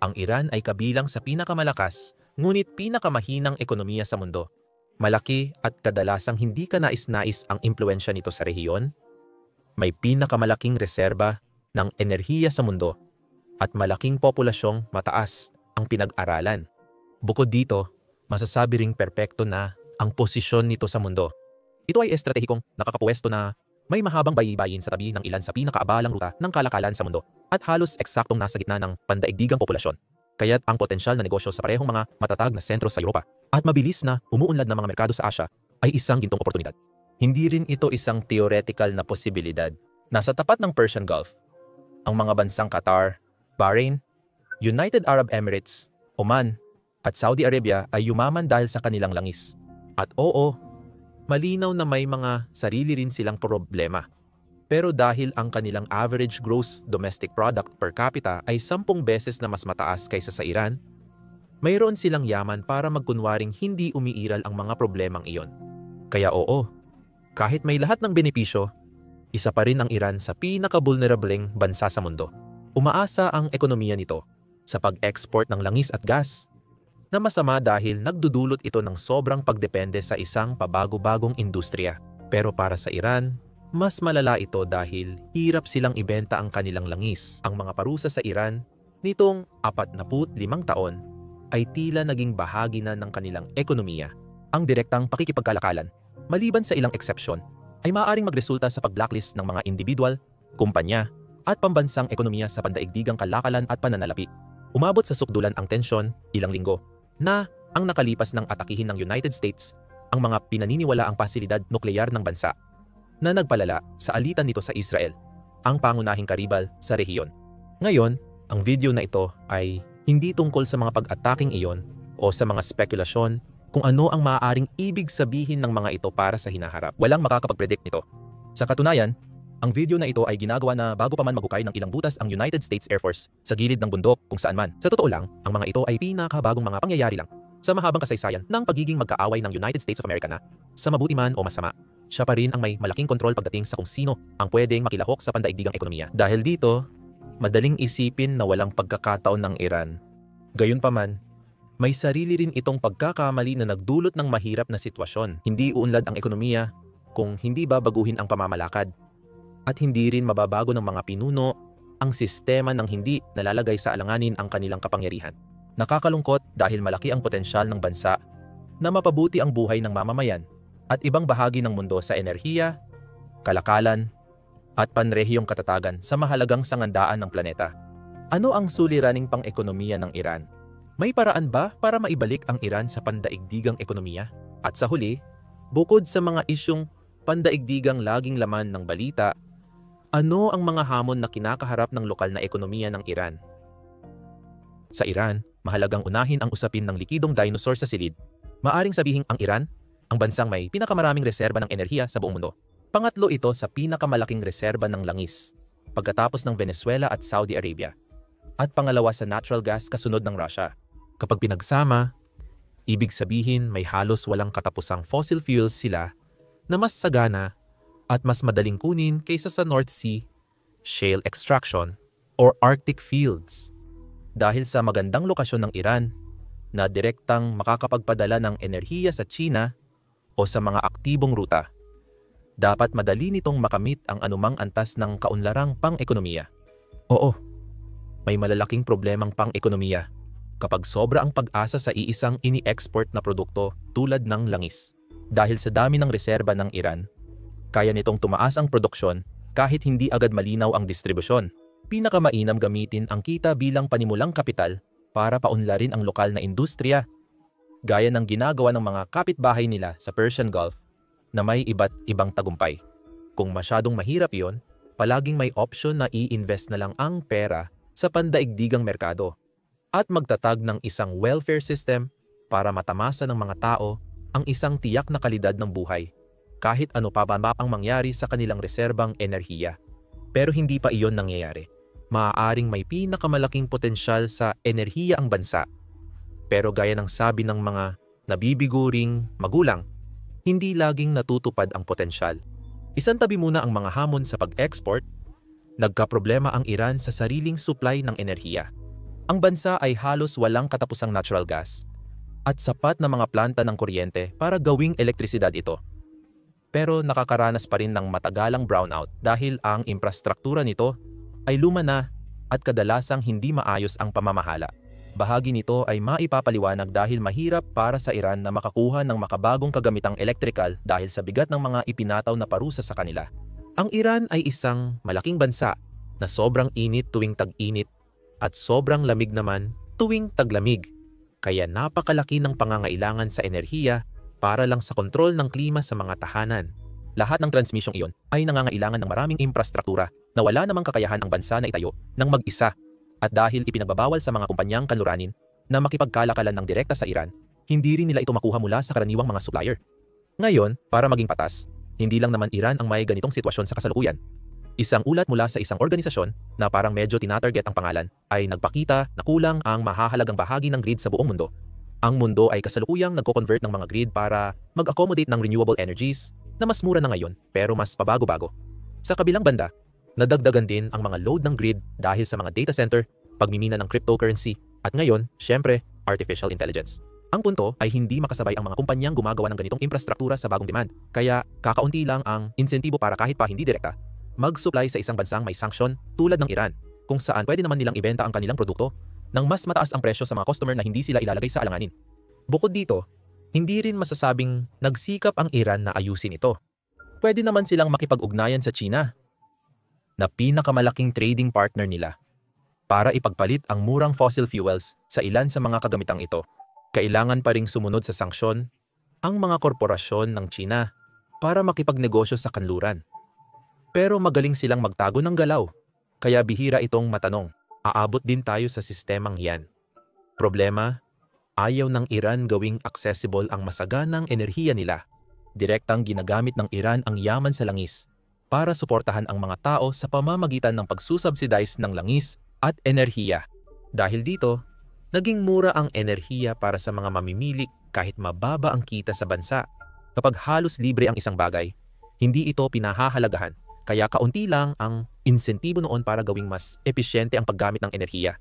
Ang Iran ay kabilang sa pinakamalakas, ngunit pinakamahinang ekonomiya sa mundo. Malaki at kadalasang hindi kanais-nais ang impluwensya nito sa rehiyon. May pinakamalaking reserba ng enerhiya sa mundo at malaking populasyong mataas ang pinag-aralan. Bukod dito, masasabi ring perpekto na ang posisyon nito sa mundo. Ito ay estratehikong nakakapwesto na may mahabang baybayin sa tabi ng ilan sa pinakaabalang ruta ng kalakalan sa mundo at halos eksaktong nasa gitna ng pandaigdigang populasyon. Kaya't ang potensyal na negosyo sa parehong mga matatag na sentro sa Europa at mabilis na umuunlad na mga merkado sa Asia ay isang gintong oportunidad. Hindi rin ito isang theoretical na posibilidad. Nasa tapat ng Persian Gulf, ang mga bansang Qatar, Bahrain, United Arab Emirates, Oman, at Saudi Arabia ay yumaman dahil sa kanilang langis. At oo, malinaw na may mga sarili rin silang problema. Pero dahil ang kanilang average gross domestic product per capita ay 10 beses na mas mataas kaysa sa Iran, mayroon silang yaman para magkunwaring hindi umiiral ang mga problemang iyon. Kaya oo, kahit may lahat ng benepisyo, isa pa rin ang Iran sa pinaka-vulnerableng bansa sa mundo. Umaasa ang ekonomiya nito sa pag-export ng langis at gas, na masama dahil nagdudulot ito ng sobrang pagdepende sa isang pabago-bagong industriya. Pero para sa Iran, mas malala ito dahil hirap silang ibenta ang kanilang langis. Ang mga parusa sa Iran nitong 45 taon ay tila naging bahagi na ng kanilang ekonomiya. Ang direktang pakikipagkalakalan, maliban sa ilang eksepsyon, ay maaaring magresulta sa pag-blacklist ng mga individual, kumpanya, at pambansang ekonomiya sa pandaigdigang kalakalan at pananalapi. Umabot sa sukdulan ang tensyon ilang linggo na ang nakalipas ng atakihin ng United States ang mga pinaniniwalaang pasilidad nukleyar ng bansa na nagpalala sa alitan nito sa Israel, ang pangunahing karibal sa rehiyon. Ngayon, ang video na ito ay hindi tungkol sa mga pag-ataking iyon o sa mga spekulasyon kung ano ang maaaring ibig sabihin ng mga ito para sa hinaharap. Walang makakapag-predict nito. Sa katunayan, ang video na ito ay ginagawa na bago pa man maghukay ng ilang butas ang United States Air Force sa gilid ng bundok kung saan man. Sa totoo lang, ang mga ito ay pinakabagong mga pangyayari lang sa mahabang kasaysayan ng pagiging magkaaway ng United States of America na, sa mabuti man o masama, siya pa rin ang may malaking kontrol pagdating sa kung sino ang pwedeng makilahok sa pandaigdigang ekonomiya. Dahil dito, madaling isipin na walang pagkakataon ng Iran. Gayunpaman, may sarili rin itong pagkakamali na nagdulot ng mahirap na sitwasyon. Hindi uunlad ang ekonomiya kung hindi babaguhin ang pamamalakad. At hindi rin mababago ng mga pinuno ang sistema ng hindi nalalagay sa alanganin ang kanilang kapangyarihan. Nakakalungkot dahil malaki ang potensyal ng bansa na mapabuti ang buhay ng mamamayan at ibang bahagi ng mundo sa enerhiya, kalakalan, at panrehiyong katatagan sa mahalagang sangandaan ng planeta. Ano ang suliraning pang-ekonomiya ng Iran? May paraan ba para maibalik ang Iran sa pandaigdigang ekonomiya? At sa huli, bukod sa mga isyung pandaigdigang laging laman ng balita, ano ang mga hamon na kinakaharap ng lokal na ekonomiya ng Iran? Sa Iran, mahalagang unahin ang usapin ng likidong dinosaur sa silid. Maaring sabihing ang Iran, ang bansang may pinakamaraming reserba ng enerhiya sa buong mundo. Pangatlo ito sa pinakamalaking reserba ng langis, pagkatapos ng Venezuela at Saudi Arabia. At pangalawa sa natural gas kasunod ng Russia. Kapag pinagsama, ibig sabihin may halos walang katapusang fossil fuels sila na mas sagana at mas madaling kunin kaysa sa North Sea, shale extraction, or Arctic fields. Dahil sa magandang lokasyon ng Iran na direktang makakapagpadala ng enerhiya sa China o sa mga aktibong ruta, dapat madali nitong makamit ang anumang antas ng kaunlarang pang-ekonomiya. Oo, may malalaking problemang pang-ekonomiya kapag sobra ang pag-asa sa iisang ini-export na produkto tulad ng langis. Dahil sa dami ng reserba ng Iran, kaya nitong tumaas ang produksyon kahit hindi agad malinaw ang distribusyon. Pinakamainam gamitin ang kita bilang panimulang kapital para paunlarin ang lokal na industriya, gaya ng ginagawa ng mga kapitbahay nila sa Persian Gulf na may iba't ibang tagumpay. Kung masyadong mahirap iyon, palaging may option na i-invest na lang ang pera sa pandaigdigang merkado at magtatag ng isang welfare system para matamasa ng mga tao ang isang tiyak na kalidad ng buhay, kahit ano pa ba ang mangyari sa kanilang reserbang enerhiya. Pero hindi pa iyon nangyayari. Maaaring may pinakamalaking potensyal sa enerhiya ang bansa. Pero gaya ng sabi ng mga nabibiguring magulang, hindi laging natutupad ang potensyal. Isantabi muna ang mga hamon sa pag-export, nagkaproblema ang Iran sa sariling supply ng enerhiya. Ang bansa ay halos walang katapusang natural gas at sapat na mga planta ng kuryente para gawing elektrisidad ito. Pero nakakaranas pa rin ng matagalang brownout dahil ang infrastruktura nito ay luma na at kadalasang hindi maayos ang pamamahala. Bahagi nito ay maipapaliwanag dahil mahirap para sa Iran na makakuha ng makabagong kagamitang elektrikal dahil sa bigat ng mga ipinataw na parusa sa kanila. Ang Iran ay isang malaking bansa na sobrang init tuwing tag-init at sobrang lamig naman tuwing taglamig. Kaya napakalaki ng pangangailangan sa enerhiya para lang sa kontrol ng klima sa mga tahanan. Lahat ng transmisyong iyon ay nangangailangan ng maraming infrastruktura na wala namang kakayahan ang bansa na itayo ng mag-isa. At dahil ipinagbabawal sa mga kumpanyang kanluranin na makipagkalakalan ng direkta sa Iran, hindi rin nila ito makuha mula sa karaniwang mga supplier. Ngayon, para maging patas, hindi lang naman Iran ang may ganitong sitwasyon sa kasalukuyan. Isang ulat mula sa isang organisasyon na parang medyo tinatarget ang pangalan ay nagpakita na kulang ang mahahalagang bahagi ng grid sa buong mundo. Ang mundo ay kasalukuyang nagko-convert ng mga grid para mag-accommodate ng renewable energies na mas mura na ngayon pero mas pabago-bago. Sa kabilang banda, nadagdagan din ang mga load ng grid dahil sa mga data center, pagmimina ng cryptocurrency, at ngayon, syempre, artificial intelligence. Ang punto ay hindi makasabay ang mga kumpanyang gumagawa ng ganitong infrastruktura sa bagong demand, kaya kakaunti lang ang insentibo para kahit pa hindi direkta mag-supply sa isang bansang may sanksyon tulad ng Iran, kung saan pwede naman nilang ibenta ang kanilang produkto nang mas mataas ang presyo sa mga customer na hindi sila ilalagay sa alanganin. Bukod dito, hindi rin masasabing nagsikap ang Iran na ayusin ito. Pwede naman silang makipag-ugnayan sa China, na pinakamalaking trading partner nila, para ipagpalit ang murang fossil fuels sa ilan sa mga kagamitang ito. Kailangan pa ring sumunod sa sanksyon ang mga korporasyon ng China para makipagnegosyo sa kanluran. Pero magaling silang magtago ng galaw, kaya bihira itong matanong. Aabot din tayo sa sistemang yan. Problema, ayaw ng Iran gawing accessible ang masaganang enerhiya nila. Direktang ginagamit ng Iran ang yaman sa langis para suportahan ang mga tao sa pamamagitan ng pagsusubsidize ng langis at enerhiya. Dahil dito, naging mura ang enerhiya para sa mga mamimili kahit mababa ang kita sa bansa. Kapag halos libre ang isang bagay, hindi ito pinahahalagahan. Kaya kaunti lang ang insentibo noon para gawing mas episyente ang paggamit ng enerhiya.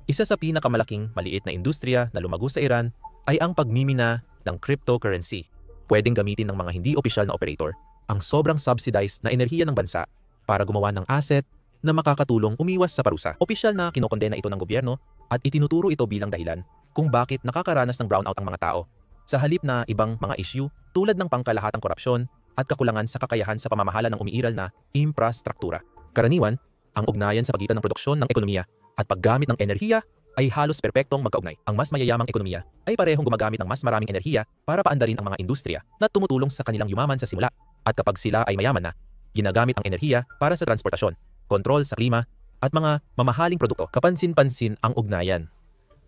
Isa sa pinakamalaking maliit na industriya na lumago sa Iran ay ang pagmimina ng cryptocurrency. Pwedeng gamitin ng mga hindi opisyal na operator ang sobrang subsidized na enerhiya ng bansa para gumawa ng asset na makakatulong umiwas sa parusa. Opisyal na kinokondena ito ng gobyerno at itinuturo ito bilang dahilan kung bakit nakakaranas ng brownout ang mga tao. Sa halip na ibang mga issue tulad ng pangkalahatang korupsyon at kakulangan sa kakayahan sa pamamahala ng umiiral na infrastruktura. Karaniwan, ang ugnayan sa pagitan ng produksyon ng ekonomiya at paggamit ng enerhiya ay halos perpektong magkaugnay. Ang mas mayayamang ekonomiya ay parehong gumagamit ng mas maraming enerhiya para paandarin ang mga industriya na tumutulong sa kanilang yumaman sa simula. At kapag sila ay mayaman na, ginagamit ang enerhiya para sa transportasyon, kontrol sa klima, at mga mamahaling produkto. Kapansin-pansin ang ugnayan.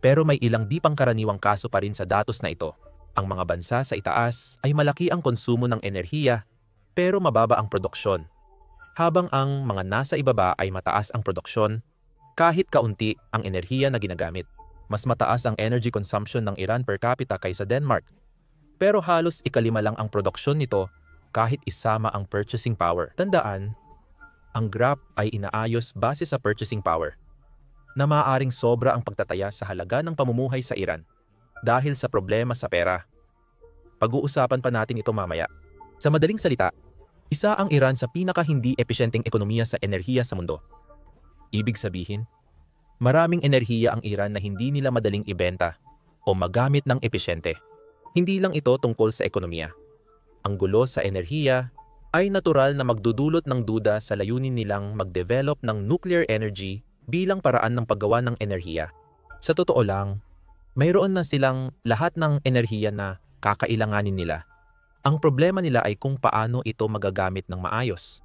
Pero may ilang di pangkaraniwang kaso pa rin sa datos na ito. Ang mga bansa sa itaas ay malaki ang konsumo ng enerhiya pero mababa ang produksyon. Habang ang mga nasa ibaba ay mataas ang produksyon, kahit kaunti ang enerhiya na ginagamit. Mas mataas ang energy consumption ng Iran per capita kaysa Denmark. Pero halos ikalima lang ang produksyon nito kahit isama ang purchasing power. Tandaan, ang graph ay inaayos base sa purchasing power, na maaaring sobra ang pagtataya sa halaga ng pamumuhay sa Iran dahil sa problema sa pera. Pag-uusapan pa natin ito mamaya. Sa madaling salita, isa ang Iran sa pinaka-hindi episyenteng ekonomiya sa enerhiya sa mundo. Ibig sabihin, maraming enerhiya ang Iran na hindi nila madaling ibenta o magamit ng episyente. Hindi lang ito tungkol sa ekonomiya. Ang gulo sa enerhiya ay natural na magdudulot ng duda sa layunin nilang mag-develop ng nuclear energy bilang paraan ng paggawa ng enerhiya. Sa totoo lang, mayroon na silang lahat ng enerhiya na kakailanganin nila. Ang problema nila ay kung paano ito magagamit ng maayos.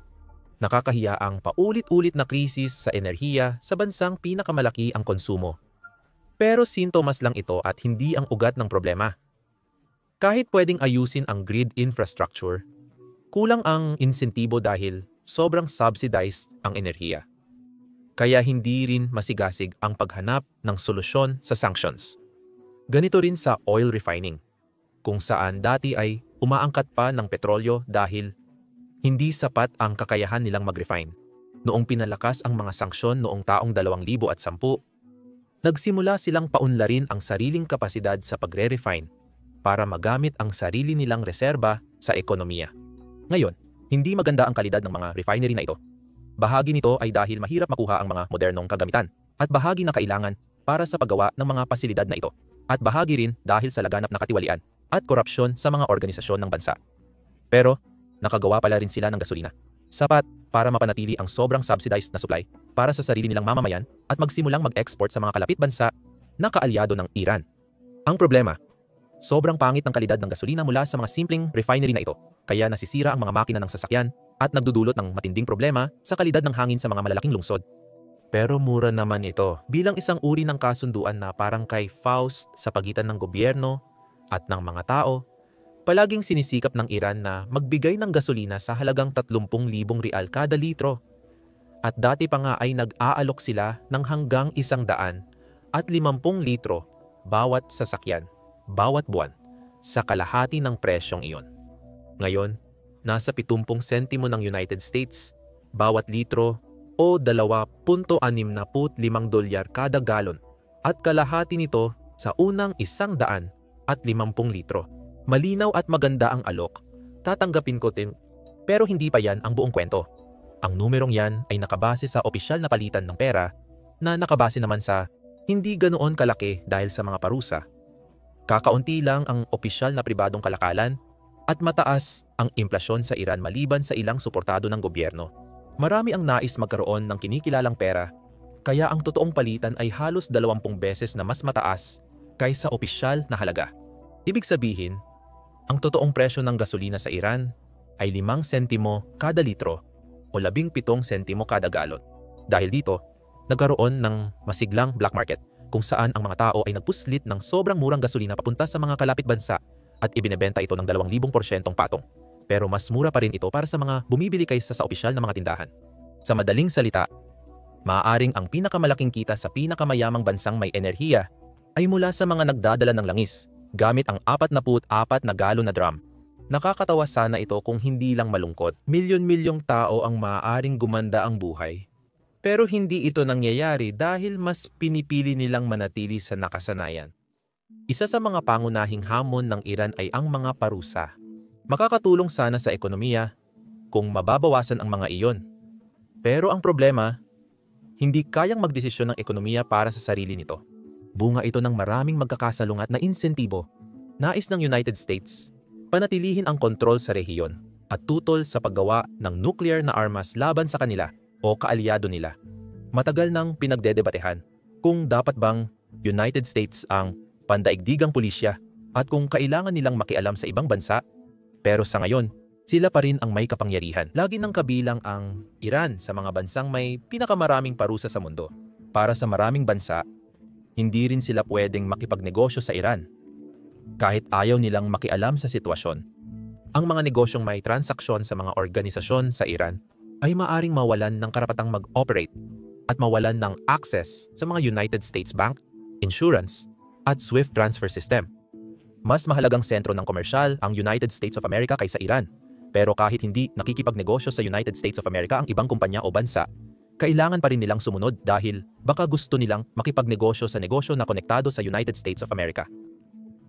Nakakahiya ang paulit-ulit na krisis sa enerhiya sa bansang pinakamalaki ang konsumo. Pero sintomas lang ito at hindi ang ugat ng problema. Kahit pwedeng ayusin ang grid infrastructure, kulang ang insentibo dahil sobrang subsidized ang enerhiya. Kaya hindi rin masigasig ang paghanap ng solusyon sa sanctions. Ganito rin sa oil refining, kung saan dati ay umaangkat pa ng petrolyo dahil hindi sapat ang kakayahan nilang mag-refine. Noong pinalakas ang mga sanksyon noong taong 2010, Nagsimula silang paunlarin ang sariling kapasidad sa pagre-refine para magamit ang sarili nilang reserba sa ekonomiya. Ngayon, hindi maganda ang kalidad ng mga refinery na ito. Bahagi nito ay dahil mahirap makuha ang mga modernong kagamitan at bahagi na kailangan para sa paggawa ng mga pasilidad na ito at bahagi rin dahil sa laganap na katiwalian at korupsyon sa mga organisasyon ng bansa. Pero, nakagawa pala rin sila ng gasolina. Sapat para mapanatili ang sobrang subsidized na supply para sa sarili nilang mamamayan at magsimulang mag-export sa mga kalapit bansa na kaalyado ng Iran. Ang problema, sobrang pangit ng kalidad ng gasolina mula sa mga simpleng refinery na ito, kaya nasisira ang mga makina ng sasakyan at nagdudulot ng matinding problema sa kalidad ng hangin sa mga malalaking lungsod. Pero mura naman ito bilang isang uri ng kasunduan na parang kay Faust sa pagitan ng gobyerno at ng mga tao. Palaging sinisikap ng Iran na magbigay ng gasolina sa halagang 30,000 rial kada litro. At dati pa nga ay nag-aalok sila ng hanggang 150 litro bawat sasakyan, bawat buwan, sa kalahati ng presyong iyon. Ngayon, nasa 70 sentimo ng United States, bawat litro o $2.65 kada galon at kalahati nito sa unang 150 litro. Malinaw at maganda ang alok, tatanggapin ko din, pero hindi pa yan ang buong kwento. Ang numerong yan ay nakabase sa opisyal na palitan ng pera na nakabase naman sa hindi ganoon kalaki dahil sa mga parusa. Kakaunti lang ang opisyal na pribadong kalakalan at mataas ang inflasyon sa Iran maliban sa ilang suportado ng gobyerno. Marami ang nais magkaroon ng kinikilalang pera, kaya ang totoong palitan ay halos 20 beses na mas mataas kaysa opisyal na halaga. Ibig sabihin, ang totoong presyo ng gasolina sa Iran ay 5 sentimo kada litro o 17 sentimo kada galon. Dahil dito, nagkaroon ng masiglang black market kung saan ang mga tao ay nagpuslit ng sobrang murang gasolina papunta sa mga kalapit bansa at ibinebenta ito ng 2,000% patong. Pero mas mura pa rin ito para sa mga bumibili kaysa sa opisyal na mga tindahan. Sa madaling salita, maaaring ang pinakamalaking kita sa pinakamayamang bansang may enerhiya ay mula sa mga nagdadala ng langis gamit ang 44 na galon na drum. Nakakatawa sana ito kung hindi lang malungkot. Milyon-milyong tao ang maaaring gumanda ang buhay. Pero hindi ito nangyayari dahil mas pinipili nilang manatili sa nakasanayan. Isa sa mga pangunahing hamon ng Iran ay ang mga parusa. Makakatulong sana sa ekonomiya kung mababawasan ang mga iyon. Pero ang problema, hindi kayang magdesisyon ng ekonomiya para sa sarili nito. Bunga ito ng maraming magkakasalungat na insentibo. Nais ng United States panatilihin ang kontrol sa rehiyon at tutol sa paggawa ng nuclear na armas laban sa kanila o kaalyado nila. Matagal nang pinagdedebatehan kung dapat bang United States ang pandaigdigang pulisya at kung kailangan nilang makialam sa ibang bansa. Pero sa ngayon, sila pa rin ang may kapangyarihan. Lagi nang kabilang ang Iran sa mga bansang may pinakamaraming parusa sa mundo. Para sa maraming bansa, hindi rin sila pwedeng makipagnegosyo sa Iran kahit ayaw nilang makialam sa sitwasyon. Ang mga negosyong may transaksyon sa mga organisasyon sa Iran ay maaring mawalan ng karapatang mag-operate at mawalan ng access sa mga United States Bank, insurance, at SWIFT transfer system. Mas mahalagang sentro ng komersyal ang United States of America kaysa Iran. Pero kahit hindi nakikipagnegosyo sa United States of America ang ibang kumpanya o bansa, kailangan pa rin nilang sumunod dahil baka gusto nilang makipagnegosyo sa negosyo na konektado sa United States of America.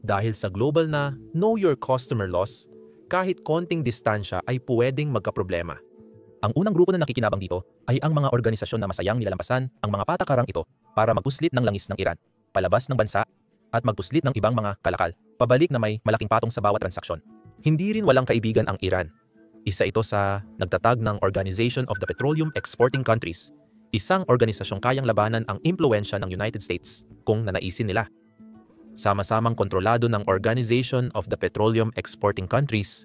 Dahil sa global na Know Your Customer laws, kahit konting distansya ay pwedeng magkaproblema. Ang unang grupo na nakikinabang dito ay ang mga organisasyon na masayang nilalampasan ang mga patakarang ito para magpuslit ng langis ng Iran, palabas ng bansa, at magpuslit ng ibang mga kalakal, pabalik na may malaking patong sa bawat transaksyon. Hindi rin walang kaibigan ang Iran. Isa ito sa nagtatag ng Organization of the Petroleum Exporting Countries, isang organisasyong kayang labanan ang impluwensya ng United States kung nanaisin nila. Sama-samang kontrolado ng Organization of the Petroleum Exporting Countries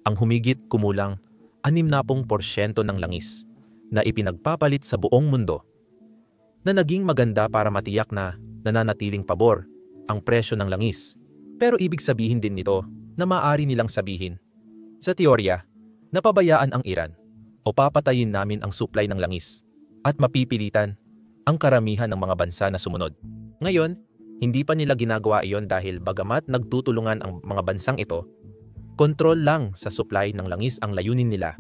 ang humigit kumulang 60% ng langis na ipinagpapalit sa buong mundo, na naging maganda para matiyak na nananatiling pabor ang presyo ng langis. Pero ibig sabihin din nito na maaari nilang sabihin, sa teorya, napabayaan ang Iran o papatayin namin ang supply ng langis at mapipilitan ang karamihan ng mga bansa na sumunod. Ngayon, hindi pa nila ginagawa iyon dahil bagamat nagtutulungan ang mga bansang ito, kontrol lang sa supply ng langis ang layunin nila,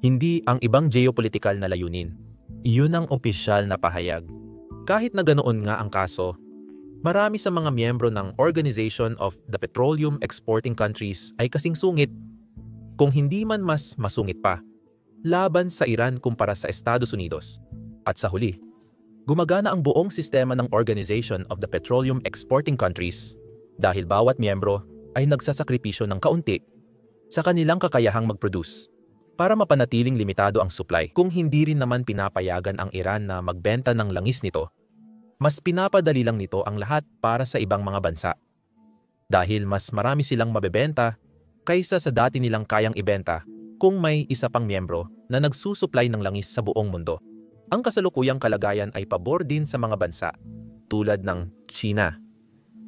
hindi ang ibang geopolitical na layunin. Iyon ang opisyal na pahayag. Kahit na ganoon nga ang kaso, marami sa mga miyembro ng Organization of the Petroleum Exporting Countries ay kasing sungit, kung hindi man mas masungit pa, laban sa Iran kumpara sa Estados Unidos. At sa huli, gumagana ang buong sistema ng Organization of the Petroleum Exporting Countries dahil bawat miyembro ay nagsasakripisyo ng kaunti sa kanilang kakayahang mag-produce para mapanatiling limitado ang supply. Kung hindi rin naman pinapayagan ang Iran na magbenta ng langis nito, mas pinapadali lang nito ang lahat para sa ibang mga bansa. Dahil mas marami silang mabebenta kaysa sa dati nilang kayang ibenta kung may isa pang miyembro na nagsusupply ng langis sa buong mundo. Ang kasalukuyang kalagayan ay pabor din sa mga bansa tulad ng China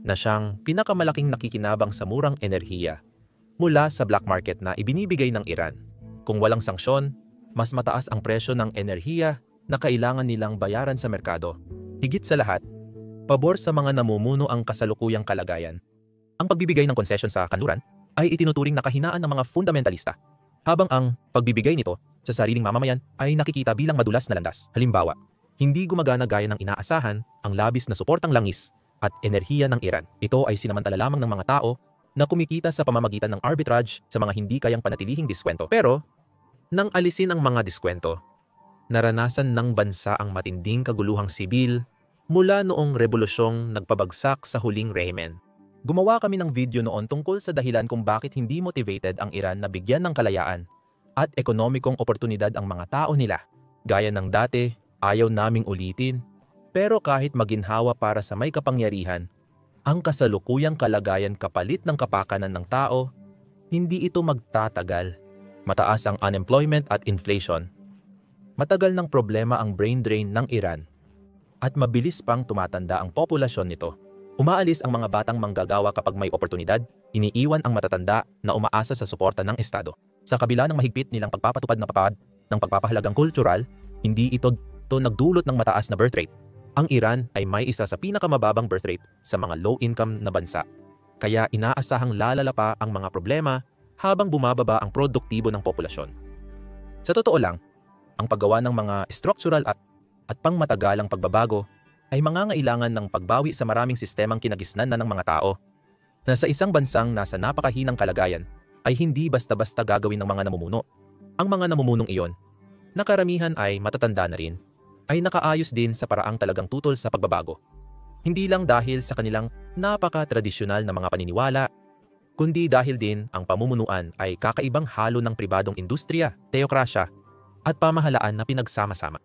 na siyang pinakamalaking nakikinabang sa murang enerhiya mula sa black market na ibinibigay ng Iran. Kung walang sanksyon, mas mataas ang presyo ng enerhiya na kailangan nilang bayaran sa merkado. Higit sa lahat, pabor sa mga namumuno ang kasalukuyang kalagayan. Ang pagbibigay ng konsesyon sa kanluran ay itinuturing na kahinaan ng mga fundamentalista, habang ang pagbibigay nito sa sariling mamamayan ay nakikita bilang madulas na landas. Halimbawa, hindi gumagana gaya ng inaasahan ang labis na suportang langis at enerhiya ng Iran. Ito ay sinamantala lamang ng mga tao na kumikita sa pamamagitan ng arbitrage sa mga hindi kayang panatilihing diskwento. Pero, nang alisin ang mga diskwento, naranasan ng bansa ang matinding kaguluhang sibil mula noong rebolusyong nagpabagsak sa huling rehimen. Gumawa kami ng video noon tungkol sa dahilan kung bakit hindi motivated ang Iran na bigyan ng kalayaan at ekonomikong oportunidad ang mga tao nila. Gaya ng dati, ayaw naming ulitin, pero kahit maginhawa para sa may kapangyarihan, ang kasalukuyang kalagayan kapalit ng kapakanan ng tao, hindi ito magtatagal. Mataas ang unemployment at inflation. Matagal ng problema ang brain drain ng Iran at mabilis pang tumatanda ang populasyon nito. Umaalis ang mga batang manggagawa kapag may oportunidad, iniiwan ang matatanda na umaasa sa suporta ng Estado. Sa kabila ng mahigpit nilang pagpapatupad na papad ng pagpapahalagang kultural, hindi ito nagdulot ng mataas na birth rate. Ang Iran ay may isa sa pinakamababang birth rate sa mga low-income na bansa. Kaya inaasahang lalala pa ang mga problema habang bumababa ang produktibo ng populasyon. Sa totoo lang, ang paggawa ng mga structural at pangmatagalang pagbabago ay mangangailangan ng pagbawi sa maraming sistemang kinagisnan na ng mga tao na sa isang bansang nasa napakahinang kalagayan ay hindi basta-basta gagawin ng mga namumuno. Ang mga namumunong iyon, na karamihan ay matatanda na rin, ay nakaayos din sa paraang talagang tutol sa pagbabago. Hindi lang dahil sa kanilang napaka-tradisyonal na mga paniniwala, kundi dahil din ang pamumunuan ay kakaibang halo ng pribadong industriya, teokrasya, at pamahalaan na pinagsama-sama.